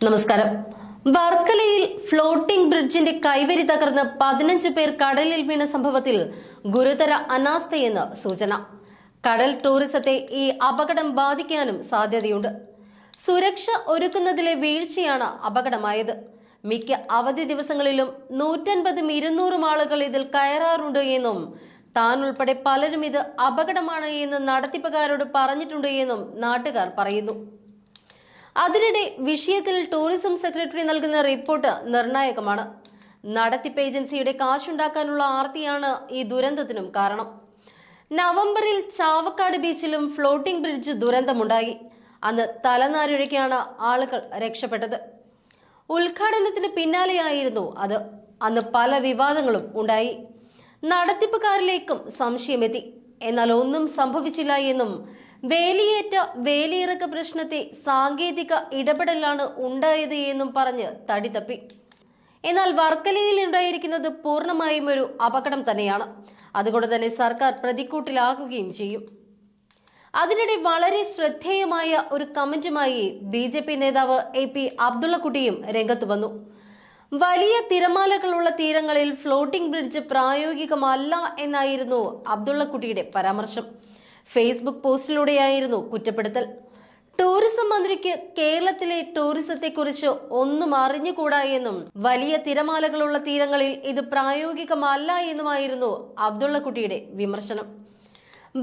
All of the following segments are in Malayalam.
നമസ്കാരം. വർക്കലയിൽ ഫ്ലോട്ടിംഗ് ബ്രിഡ്ജിന്റെ കൈവരി തകർന്ന് 15 പേർ കടലിൽ വീണ സംഭവത്തിൽ ഗുരുതര അനാസ്ഥയെന്ന് സൂചന. കടൽ ടൂറിസത്തെ ഈ അപകടം ബാധിക്കാനും സാധ്യതയുണ്ട്. സുരക്ഷ ഒരുക്കുന്നതിലെ വീഴ്ചയാണ് അപകടമായത്. മിക്ക അവധി ദിവസങ്ങളിലും 150-200 ആളുകൾ ഇതിൽ കയറാറുണ്ട് എന്നും താൻ ഉൾപ്പെടെ പലരും ഇത് അപകടമാണ് എന്ന് നടത്തിപ്പുകാരോട് പറഞ്ഞിട്ടുണ്ട് എന്നും നാട്ടുകാർ പറയുന്നു. അതിനിടെ വിഷയത്തിൽ ടൂറിസം സെക്രട്ടറി നൽകുന്ന റിപ്പോർട്ട് നിർണായകമാണ്. നടത്തിപ്പ് ഏജൻസിയുടെ കാശുണ്ടാക്കാനുള്ള ആർത്തിയാണ് ഈ ദുരന്തത്തിനും കാരണം. നവംബറിൽ ചാവക്കാട് ബീച്ചിലും ഫ്ലോട്ടിംഗ് ബ്രിഡ്ജ് ദുരന്തമുണ്ടായി. അന്ന് തലനാരിഴയ്ക്കാണ് ആളുകൾ രക്ഷപ്പെട്ടത്. ഉദ്ഘാടനത്തിന് പിന്നാലെയായിരുന്നു അത്. അന്ന് പല വിവാദങ്ങളും ഉണ്ടായി. നടത്തിപ്പുകാരിലേക്കും സംശയമെത്തി. എന്നാൽ ഒന്നും സംഭവിച്ചില്ല എന്നും വേലിയേറ്റ വേലിയിറക്ക പ്രശ്നത്തെ സാങ്കേതിക ഇടപെടലാണ് ഉണ്ടായത് എന്നും പറഞ്ഞ് തടി തപ്പി. എന്നാൽ വർക്കലയിൽ ഉണ്ടായിരിക്കുന്നത് പൂർണ്ണമായും ഒരു അപകടം തന്നെയാണ്. അതുകൊണ്ട് തന്നെ സർക്കാർ പ്രതിക്കൂട്ടിലാകുകയും ചെയ്യും. അതിനിടെ വളരെ ശ്രദ്ധേയമായ ഒരു കമന്റുമായി BJP നേതാവ് AP അബ്ദുള്ളക്കുട്ടിയും രംഗത്ത് വന്നു. വലിയ തിരമാലകളുള്ള തീരങ്ങളിൽ ഫ്ലോട്ടിംഗ് ബ്രിഡ്ജ് പ്രായോഗികമല്ല എന്നായിരുന്നു അബ്ദുള്ളക്കുട്ടിയുടെ പരാമർശം. ഫേസ്ബുക്ക് പോസ്റ്റിലൂടെയായിരുന്നു കുറ്റപ്പെടുത്തൽ. ടൂറിസം മന്ത്രിക്ക് കേരളത്തിലെ ടൂറിസത്തെക്കുറിച്ച് ഒന്നും അറിഞ്ഞുകൂടാ എന്നും വലിയ തിരമാലകളുള്ള തീരങ്ങളിൽ ഇത് പ്രായോഗികമല്ല എന്നുമായിരുന്നു അബ്ദുള്ളക്കുട്ടിയുടെ വിമർശനം.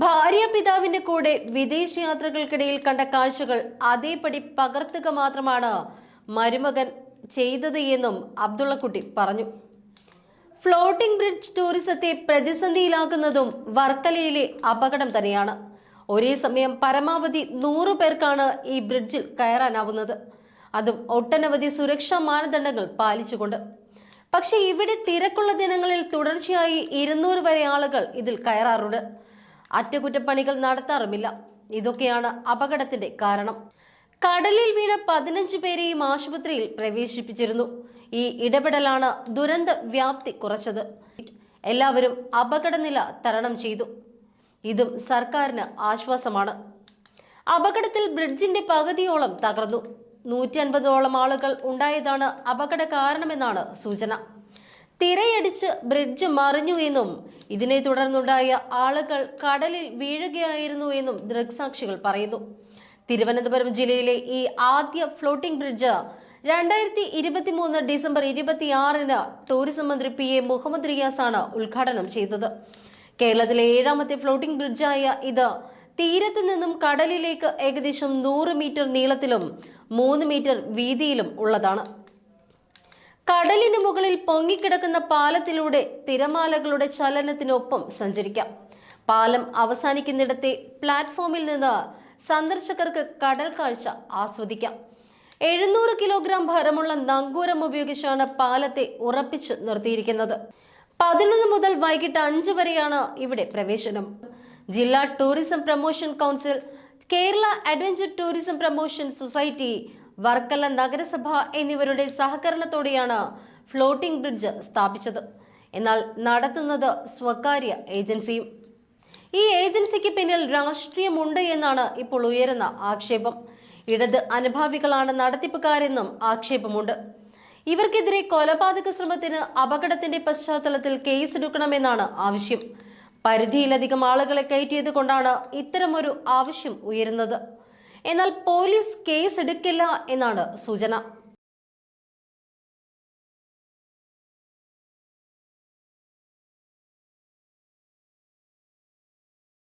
ഭാര്യ പിതാവിന്റെ കൂടെ വിദേശയാത്രകൾക്കിടയിൽ കണ്ട കാഴ്ചകൾ അതേപടി പകർത്തുക മാത്രമാണ് മരുമകൻ ചെയ്തത് എന്നും അബ്ദുള്ളക്കുട്ടി പറഞ്ഞു. ഫ്ലോട്ടിംഗ് ബ്രിഡ്ജ് ടൂറിസത്തെ പ്രതിസന്ധിയിലാക്കുന്നതും വർക്കലയിലെ അപകടം തന്നെയാണ്. ഒരേ സമയം പരമാവധി 100 പേർക്കാണ് ഈ ബ്രിഡ്ജിൽ കയറാനാവുന്നത്. അതും ഒട്ടനവധി സുരക്ഷാ മാനദണ്ഡങ്ങൾ പാലിച്ചുകൊണ്ട്. പക്ഷെ ഇവിടെ തിരക്കുള്ള ദിനങ്ങളിൽ തുടർച്ചയായി 200 വരെ ആളുകൾ ഇതിൽ കയറാറുണ്ട്. അറ്റകുറ്റപ്പണികൾ നടത്താറുമില്ല. ഇതൊക്കെയാണ് അപകടത്തിന്റെ കാരണം. കടലിൽ വീണ 15 പേരെയും ആശുപത്രിയിൽ പ്രവേശിപ്പിച്ചിരുന്നു. ഈ ഇടപെടലാണ് ദുരന്ത വ്യാപ്തി കുറച്ചത്. എല്ലാവരും അപകടനില തരണം ചെയ്തു. ഇതും സർക്കാരിന് ആശ്വാസമാണ്. അപകടത്തിൽ ബ്രിഡ്ജിന്റെ പകുതിയോളം തകർന്നു. 150ഓളം ആളുകൾ ഉണ്ടായതാണ് അപകട കാരണമെന്നാണ് സൂചന. തിരയടിച്ച് ബ്രിഡ്ജ് മറിഞ്ഞു എന്നും ഇതിനെ തുടർന്നുണ്ടായ ആളുകൾ കടലിൽ വീഴുകയായിരുന്നു എന്നും ദൃക്സാക്ഷികൾ പറയുന്നു. തിരുവനന്തപുരം ജില്ലയിലെ ഈ ആദ്യ ഫ്ലോട്ടിംഗ് ബ്രിഡ്ജ് 2023 ഡിസംബർ 26-ന് ടൂറിസം മന്ത്രി PA മുഹമ്മദ് റിയാസാണ് ഉദ്ഘാടനം ചെയ്തത്. കേരളത്തിലെ 7ാമത്തെ ഫ്ലോട്ടിംഗ് ബ്രിഡ്ജായ ഇത് തീരത്ത് നിന്നും കടലിലേക്ക് ഏകദേശം 100 മീറ്റർ നീളത്തിലും 3 മീറ്റർ വീതിയിലും ഉള്ളതാണ്. കടലിന് മുകളിൽ പൊങ്ങിക്കിടക്കുന്ന പാലത്തിലൂടെ തിരമാലകളുടെ ചലനത്തിനൊപ്പം സഞ്ചരിക്കാം. പാലം അവസാനിക്കുന്നിടത്തെ പ്ലാറ്റ്ഫോമിൽ നിന്ന് സന്ദർശകർക്ക് കടൽ കാഴ്ച ആസ്വദിക്കാം. 700 കിലോഗ്രാം ഭാരമുള്ള നങ്കൂരം ഉപയോഗിച്ചാണ് പാലത്തെ ഉറപ്പിച്ച് നിർത്തിയിരിക്കുന്നത്. 11 മുതൽ വൈകിട്ട് 5 വരെയാണ് ഇവിടെ പ്രവേശനം. ജില്ലാ tourism promotion council, Kerala adventure tourism promotion society, Varkala നഗരസഭ എന്നിവരുടെ സഹകരണത്തോടെയാണ് ഫ്ലോട്ടിംഗ് ബ്രിഡ്ജ് സ്ഥാപിച്ചത്. എന്നാൽ നടത്തുന്നത് സ്വകാര്യ ഏജൻസിയും. ഈ ഏജൻസിക്ക് പിന്നിൽ രാഷ്ട്രീയമുണ്ട് എന്നാണ് ഇപ്പോൾ ഉയരുന്ന ആക്ഷേപം. ഇടത് അനുഭാവികളാണ് നടത്തിപ്പുകാരെന്നും ആക്ഷേപമുണ്ട്. ഇവർക്കെതിരെ കൊലപാതക ശ്രമത്തിന് അപകടത്തിന്റെ പശ്ചാത്തലത്തിൽ കേസെടുക്കണമെന്നാണ് ആവശ്യം. പരിധിയിലധികം ആളുകളെ കയറ്റിയത് കൊണ്ടാണ് ഇത്തരമൊരു ആവശ്യം ഉയരുന്നത്. എന്നാൽ പോലീസ് കേസെടുക്കില്ല എന്നാണ് സൂചന.